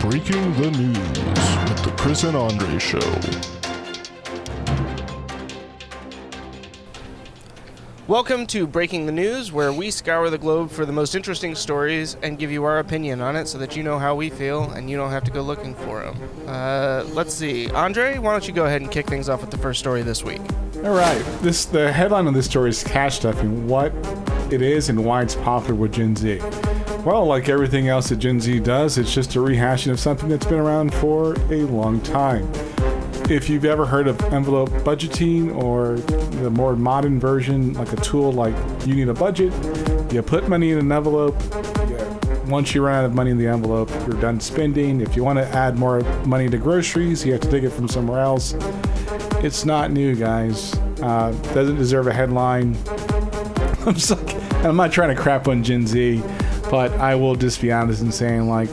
Breaking the News with the Chris and Andre Show. Welcome to Breaking the News, where we scour the globe for the most interesting stories and give you our opinion on it so that you know how we feel and you don't have to go looking for them. Let's see. Andre, why don't you go ahead and kick things off with the first story this week? All right. The headline of this story is cash stuffing, what it is and why it's popular with Gen Z. Well, like everything else that Gen Z does, it's just a rehashing of something that's been around for a long time. If you've ever heard of envelope budgeting or the more modern version, like a tool like you need a budget, you put money in an envelope. Once you run out of money in the envelope, you're done spending. If you want to add more money to groceries, you have to take it from somewhere else. It's not new, guys. Doesn't deserve a headline. I'm not trying to crap on Gen Z, but I will just be honest in saying, like,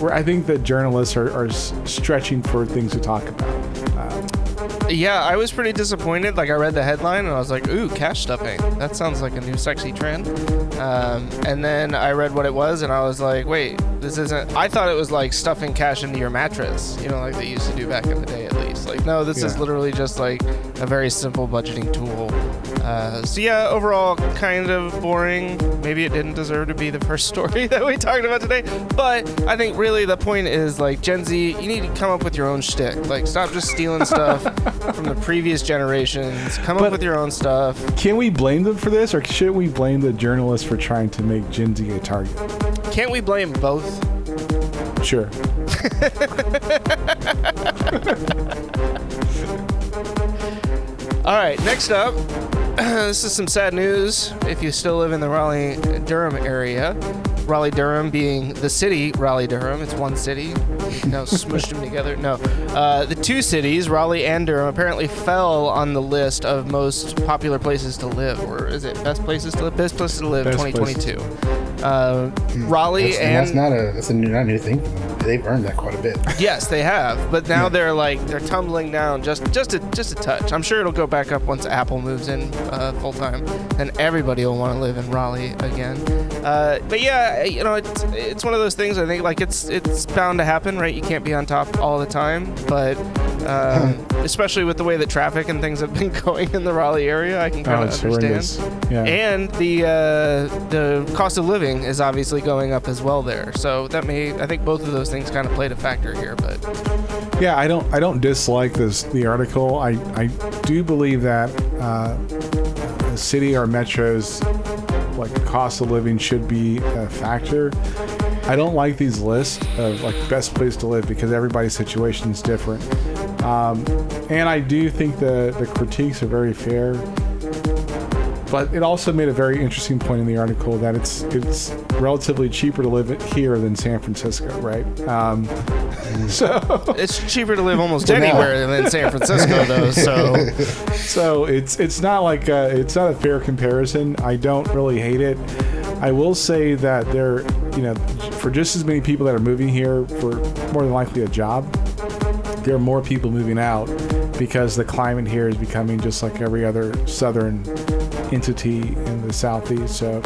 I think that journalists are stretching for things to talk about. Yeah, I was pretty disappointed. Like, I read the headline and I was like, ooh, cash stuffing. That sounds like a new sexy trend. And then I read what it was and I was like, wait, this isn't... I thought it was like stuffing cash into your mattress, you know, like they used to do back in the day at least. Like, no, this is literally just like a very simple budgeting tool. So yeah, overall, kind of boring. Maybe it didn't deserve to be the first story that we talked about today. But I think really the point is, like, Gen Z, you need to come up with your own shtick. Like, stop just stealing stuff from the previous generations. Come up with your own stuff. Can we blame them for this, or should we blame the journalists for trying to make Gen Z a target? Can't we blame both? Sure. All right, next up, this is some sad news if you still live in the Raleigh-Durham area. Raleigh-Durham being the city Raleigh-Durham. It's one city. No, smushed them together. No. The two cities, Raleigh and Durham, apparently fell on the list of most popular places to live. Or is it best places to live? Best places to live 2022. Raleigh that's not a new thing for them. They've earned that quite a bit. Yes, they have, but now they're tumbling down just a touch. I'm sure it'll go back up once Apple moves in full time, and everybody will want to live in Raleigh again. But yeah, you know, it's one of those things. I think, like, it's bound to happen, right? You can't be on top all the time, but especially with the way that traffic and things have been going in the Raleigh area, I can kind of understand. Yeah. And the cost of living is obviously going up as well there, so that I think both of those things kind of played a factor here. But yeah, I don't dislike the article. I do believe that a city or metros, like, cost of living should be a factor. I don't like these lists of, like, best place to live because everybody's situation is different. And I do think the critiques are very fair. But it also made a very interesting point in the article that it's relatively cheaper to live here than San Francisco, right? So it's cheaper to live almost anywhere than San Francisco, though. So it's not like it's not a fair comparison. I don't really hate it. I will say that for just as many people that are moving here for more than likely a job, there are more people moving out because the climate here is becoming just like every other southern entity in the southeast. So,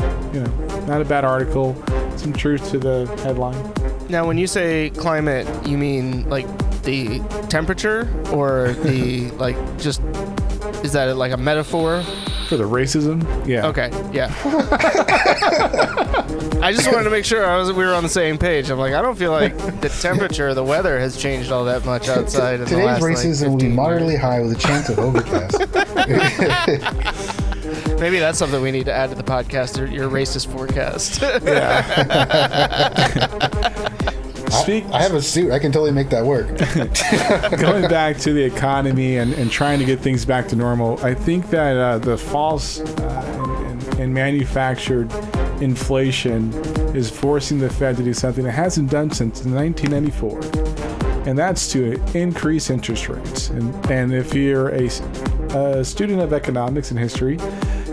not a bad article. Some truth to the headline. Now, when you say climate, you mean like the temperature, or the is that like a metaphor? For the racism? Yeah. Okay, yeah. I just wanted to make sure we were on the same page. I'm like, I don't feel like the temperature, the weather has changed all that much outside in the last, today's racism will be moderately high with a chance of overcast. Maybe that's something we need to add to the podcast, your racist forecast. Yeah. I have a suit. I can totally make that work. Going back to the economy and trying to get things back to normal, I think that the false and manufactured inflation is forcing the Fed to do something it hasn't done since 1994, and that's to increase interest rates. And if you're a student of economics and history,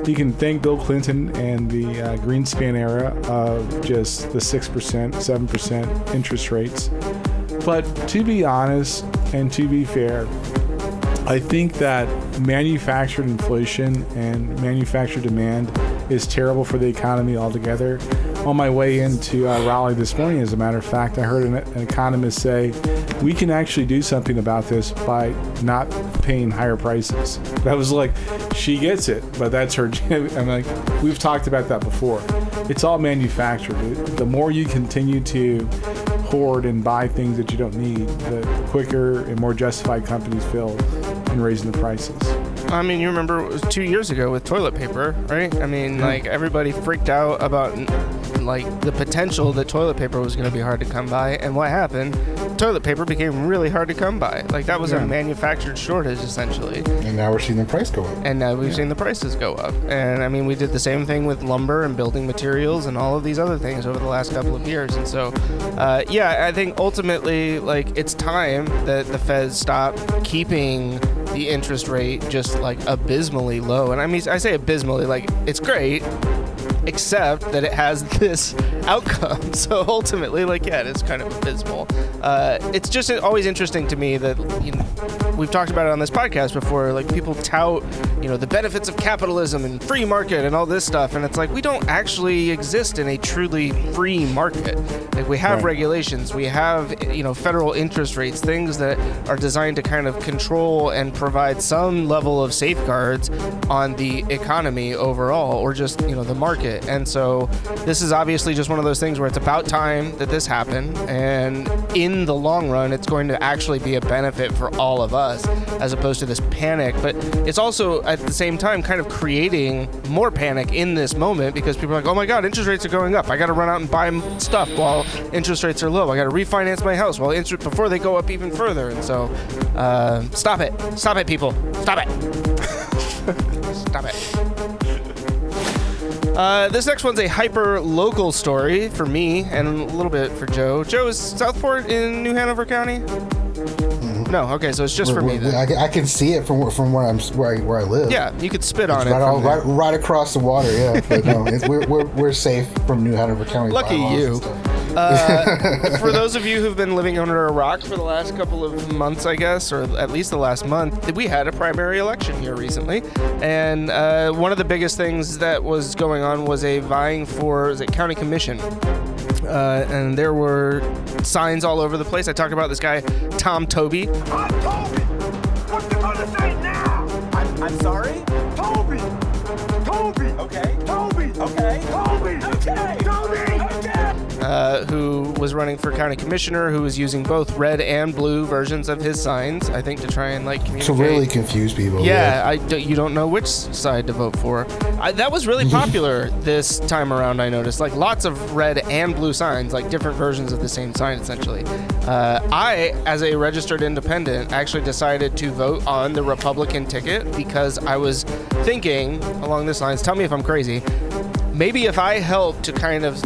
you can thank Bill Clinton and the Greenspan era of just the 6%, 7% interest rates. But to be honest and to be fair, I think that manufactured inflation and manufactured demand is terrible for the economy altogether. on my way into Raleigh this morning, as a matter of fact, I heard an economist say, we can actually do something about this by not paying higher prices. That was like, she gets it, but that's her. I'm like, we've talked about that before. It's all manufactured. The more you continue to hoard and buy things that you don't need, the quicker and more justified companies feel in raising the prices. I mean, you remember it was 2 years ago with toilet paper, right? I mean, like, everybody freaked out about, like, the potential that toilet paper was going to be hard to come by. And what happened? Toilet paper became really hard to come by. Like, that was a manufactured shortage, essentially. And now we're seeing the price go up. And now we've seen the prices go up. And, I mean, we did the same thing with lumber and building materials and all of these other things over the last couple of years. And so, I think ultimately, like, it's time that the Fed stop keeping the interest rate just, like, abysmally low. And I mean, I say abysmally, like, it's great, except that it has this outcome. So ultimately, like, yeah, it is kind of abysmal. It's just always interesting to me that, you know, we've talked about it on this podcast before, like, people tout, you know, the benefits of capitalism and free market and all this stuff, and it's like, we don't actually exist in a truly free market. Like, we have regulations, we have, you know, federal interest rates, things that are designed to kind of control and provide some level of safeguards on the economy overall, or just, you know, the market. And so this is obviously just one of those things where it's about time that this happened, and in the long run, it's going to actually be a benefit for all of us, as opposed to this panic. But it's also at the same time kind of creating more panic in this moment, because people are like, oh my God, interest rates are going up. I got to run out and buy stuff while interest rates are low. I got to refinance my house while before they go up even further. And so stop it, people. Stop it. Stop it. This next one's a hyper-local story for me and a little bit for Joe. Joe, is Southport in New Hanover County? No, okay, so it's just for me then. I can see it from where I live. Yeah, you could spit on it. Right across the water, yeah. But no, we're safe from New Hanover County. Lucky you. For those of you who've been living under a rock for the last couple of months, I guess, or at least the last month, we had a primary election here recently. And one of the biggest things that was going on was a vying for, county commission. And there were signs all over the place. I talked about this guy, Tom Toby. I'm Toby! What you gonna say now? I'm sorry? Toby! Toby! Okay. Toby! Okay. Toby! Okay. Toby! Okay! Who was running for county commissioner, who was using both red and blue versions of his signs, I think, to try and, like, communicate. To really confuse people. Yeah, you don't know which side to vote for. That was really popular this time around, I noticed. Like, lots of red and blue signs, like different versions of the same sign, essentially. I, as a registered independent, actually decided to vote on the Republican ticket because I was thinking along this lines, tell me if I'm crazy, maybe if I help to kind of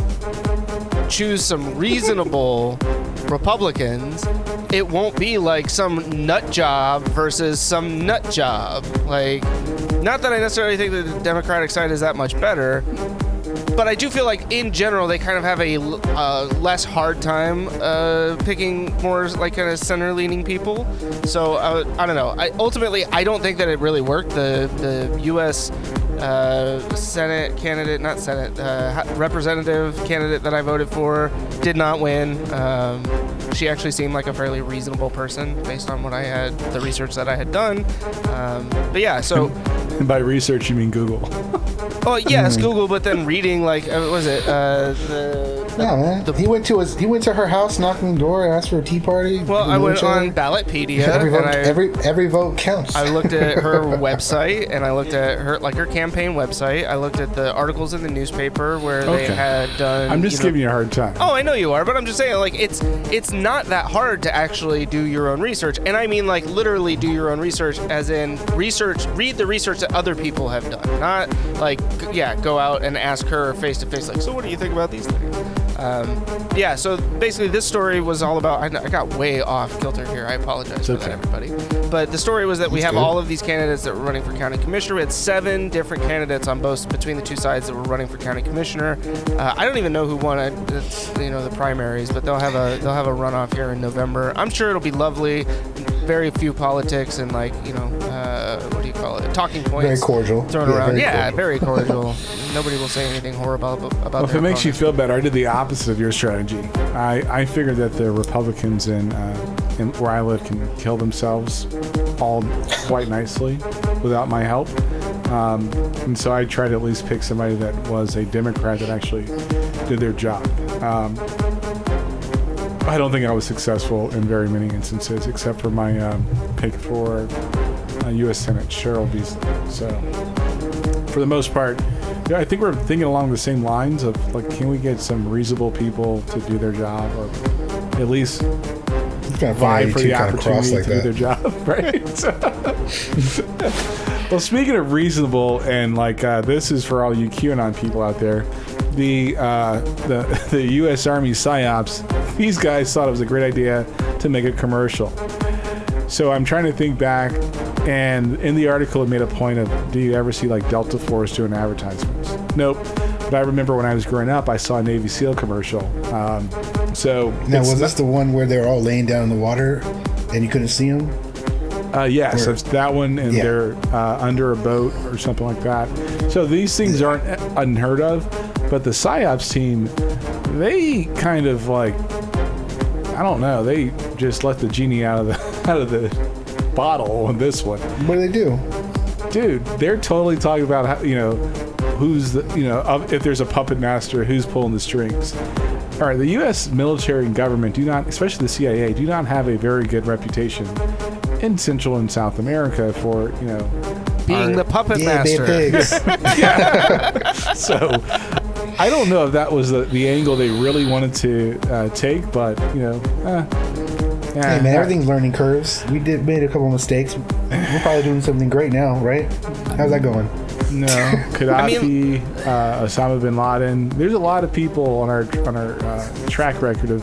choose some reasonable Republicans, it won't be like some nut job versus some nut job. Like, not that I necessarily think that the Democratic side is that much better, but I do feel like in general they kind of have a less hard time picking more like kind of center-leaning people. So I don't know. Ultimately, I don't think that it really worked. The U.S. Senate candidate, not Senate, representative candidate that I voted for did not win. She actually seemed like a fairly reasonable person based on what I had, the research that I had done. But yeah, so. And by research, you mean Google. Oh yes, Google. But then reading, like, what was it? Yeah, man. He went to her house, knocked on the door, asked for a tea party. Well, I went on Ballotpedia. Every vote counts. I looked at her website, and I looked at her campaign website. I looked at the articles in the newspaper where they had done. I'm just giving you a hard time. Oh, I know you are, but I'm just saying, like, it's not that hard to actually do your own research, and I mean, like, literally do your own research, as in read the research that other people have done, not like, yeah, go out and ask her face to face, like, so what do you think about these things? Yeah, so basically this story was all about, I got way off kilter here, I apologize for that, everybody. But the story was that we have all of these candidates that were running for county commissioner. We had 7 different candidates between the two sides that were running for county commissioner. I don't even know who won it. It's, the primaries, but they'll have a runoff here in November. I'm sure it'll be lovely. Very few politics and, like, what do you call it? it? Talking points. Very cordial. Thrown Yeah, around. very Yeah, cordial. very cordial. Nobody will say anything horrible about Well, if their it makes you opponent. feel better, I did the opposite of your strategy. I figured that the Republicans in where I live can kill themselves all quite nicely without my help. And so I tried to at least pick somebody that was a Democrat that actually did their job. I don't think I was successful in very many instances, except for my pick for U.S. Senate, Cheryl Beasley. So for the most part, yeah, I think we're thinking along the same lines of, like, can we get some reasonable people to do their job, or at least It's kind of vie funny for how you the two kind of cross opportunity like to do their that. job, right? Well, speaking of reasonable, and like this is for all you QAnon people out there, the U.S. Army PSYOPs, these guys thought it was a great idea to make a commercial. So I'm trying to think back, and in the article it made a point of, do you ever see like Delta Force doing advertisements? Nope. But I remember when I was growing up, I saw a Navy SEAL commercial. So Now, was this the one where they were all laying down in the water and you couldn't see them? Yes, that's that one, and Yeah. they're under a boat or something like that. So these things aren't unheard of, but the PSYOPs team, they kind of like, I don't know, they just let the genie out of the bottle on this one. What do they do? Dude, they're totally talking about how, who's the, if there's a puppet master, who's pulling the strings. All right, the U.S. military and government do not, especially the CIA, do not have a very good reputation in Central and South America for, Being the puppet Yeah, master. they're pigs. So I don't know if that was the angle they really wanted to take, but Hey man, everything's learning curves. We made a couple of mistakes. We're probably doing something great now, right? How's that going? No, Gaddafi, Osama bin Laden. There's a lot of people on our track record of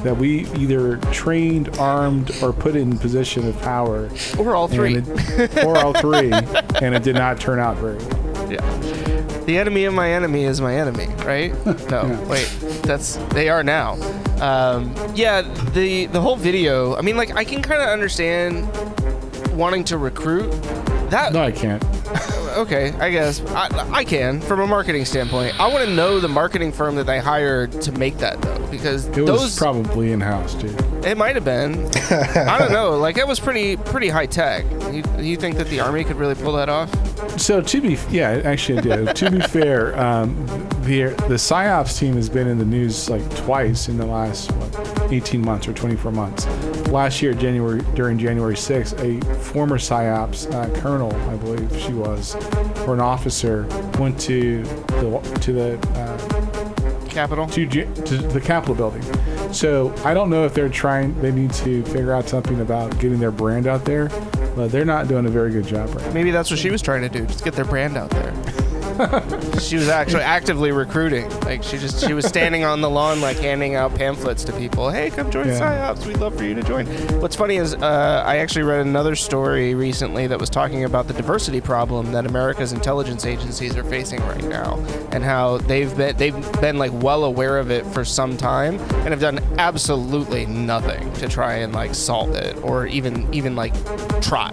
that we either trained, armed, or put in position of power, Or all three. or all three, and it did not turn out very well. Yeah. The enemy of my enemy is my enemy, right? No, wait. They are now. The whole video, I mean, like, I can kind of understand wanting to recruit. No, I can't. Okay, I guess. I can, from a marketing standpoint. I want to know the marketing firm that they hired to make that, though, because It was probably in-house, dude. it might have been. I don't know. Like, it was pretty high tech. You think that the Army could really pull that off? So actually I did. To be fair, the PSYOPs team has been in the news like twice in the last 18 months or 24 months. Last year, during January 6th, a former PSYOPs colonel, I believe she was, or an officer, went to the Capital? to the Capitol building. So I don't know if they need to figure out something about getting their brand out there, but they're not doing a very good job right now. Maybe that's what she was trying to do, just get their brand out there. She was actually actively recruiting. Like, she was standing on the lawn, like, handing out pamphlets to people. Hey, come join PSYOPs. We'd love for you to join. What's funny is I actually read another story recently that was talking about the diversity problem that America's intelligence agencies are facing right now, and how they've been like well aware of it for some time and have done absolutely nothing to try and like solve it, or even like try.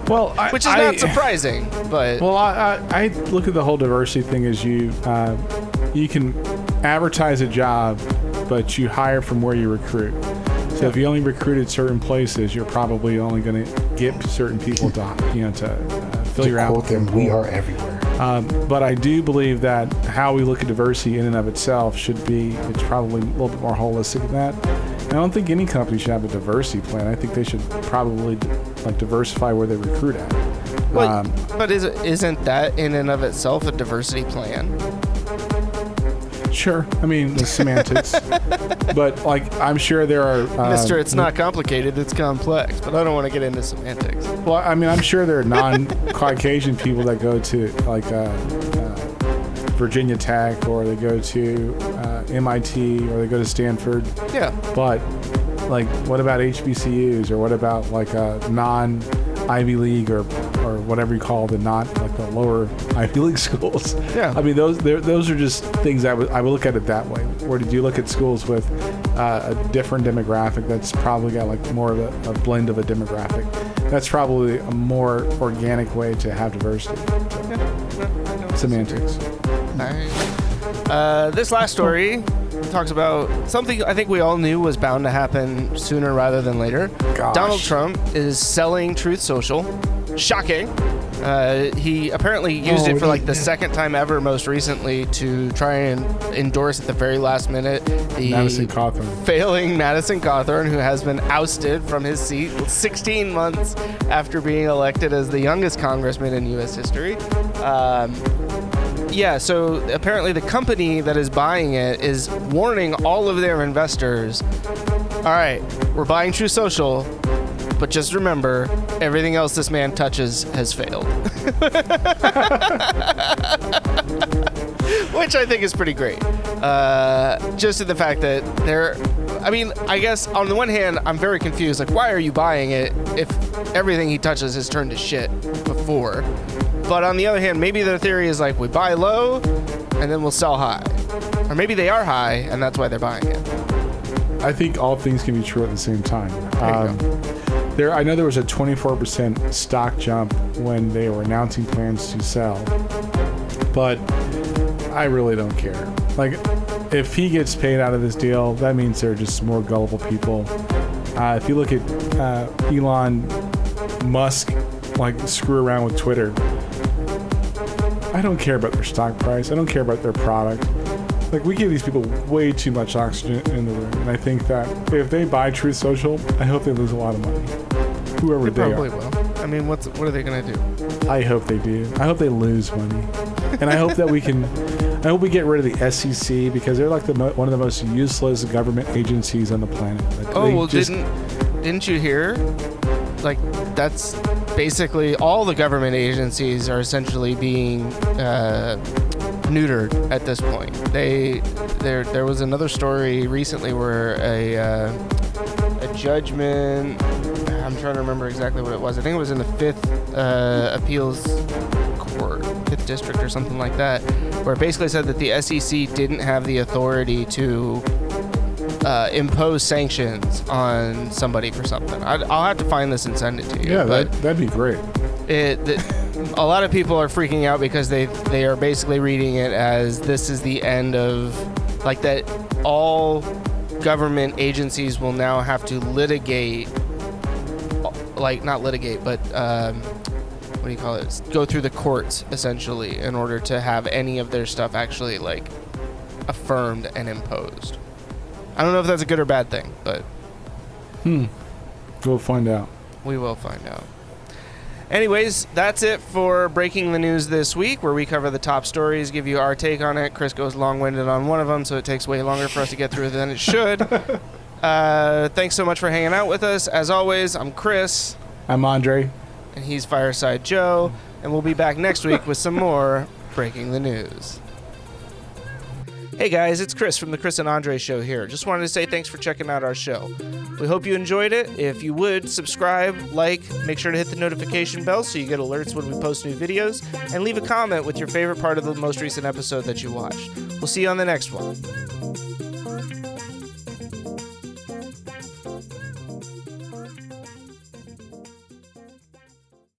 Well, which is not surprising, but well, I look at the whole diversity thing as you can advertise a job, but you hire from where you recruit. So if you only recruited certain places, you're probably only going to get certain people to fill your Quote them, applicant we pool. are everywhere. But I do believe that how we look at diversity in and of itself it's probably a little bit more holistic than that. I don't think any company should have a diversity plan. I think they should probably diversify where they recruit at. But isn't that in and of itself a diversity plan? Sure. I mean, the semantics. But, I'm sure there are... Mister, it's not complicated, it's complex, but I don't want to get into semantics. Well, I mean, I'm sure there are non-Caucasian people that go to, Virginia Tech, or they go to MIT, or they go to Stanford. Yeah. But, what about HBCUs, or what about, non-Ivy League, or whatever you call the lower Ivy League schools? Yeah. I mean, those are just things I would look at it that way. Or did you look at schools with a different demographic that's probably got more of a blend of a demographic? that's probably a more organic way to have diversity. Semantics. This last story talks about something I think we all knew was bound to happen sooner rather than later. Gosh. Donald Trump is selling Truth Social. Shocking. He apparently used it for like the second time ever, most recently, to try and endorse at the very last minute the Madison Cawthorn. failing Madison Cawthorn, who has been ousted from his seat 16 months after being elected as the youngest congressman in U.S. history. Yeah, so apparently the company that is buying it is warning all of their investors, all right, we're buying True Social, but just remember, everything else this man touches has failed. Which I think is pretty great. Just in the fact that I guess on the one hand, I'm very confused. Like, why are you buying it if everything he touches has turned to shit before? But on the other hand, maybe their theory is like, we buy low and then we'll sell high. Or maybe they are high and that's why they're buying it. I think all things can be true at the same time. I know there was a 24% stock jump when they were announcing plans to sell, but I really don't care. Like, if he gets paid out of this deal, that means they're just more gullible people. If you look at Elon Musk, like, screw around with Twitter, I don't care about their stock price. I don't care about their product. Like, we give these people way too much oxygen in the room, and I think that if they buy Truth Social, I hope they lose a lot of money. Whoever they probably are. will. I mean, what are they gonna do? I hope they do. I hope they lose money, and I hope that we can. I hope we get rid of the SEC because they're like one of the most useless government agencies on the planet. Like, didn't you hear? Like, that's basically all the government agencies are essentially being neutered at this point. There was another story recently where a judgment, I'm trying to remember exactly what it was. I think it was in the 5th appeals court, 5th district or something like that, where it basically said that the SEC didn't have the authority to impose sanctions on somebody for something. I'll have to find this and send it to you. Yeah, that'd be great. A lot of people are freaking out because they are basically reading it as this is the end of, like, that all government agencies will now have to litigate, like, not litigate, but what do you call it? Go through the courts essentially in order to have any of their stuff actually, like, affirmed and imposed. I don't know if that's a good or bad thing, but We'll find out. we will find out. Anyways, that's it for Breaking the News this week, where we cover the top stories, give you our take on it. Chris goes long-winded on one of them, so it takes way longer for us to get through than it should. Thanks so much for hanging out with us. As always, I'm Chris. I'm Andre. And he's Fireside Joe. And we'll be back next week with some more Breaking the News. Hey guys, it's Chris from the Chris and Andre Show here. Just wanted to say thanks for checking out our show. We hope you enjoyed it. If you would, subscribe, like, make sure to hit the notification bell so you get alerts when we post new videos, and leave a comment with your favorite part of the most recent episode that you watched. We'll see you on the next one.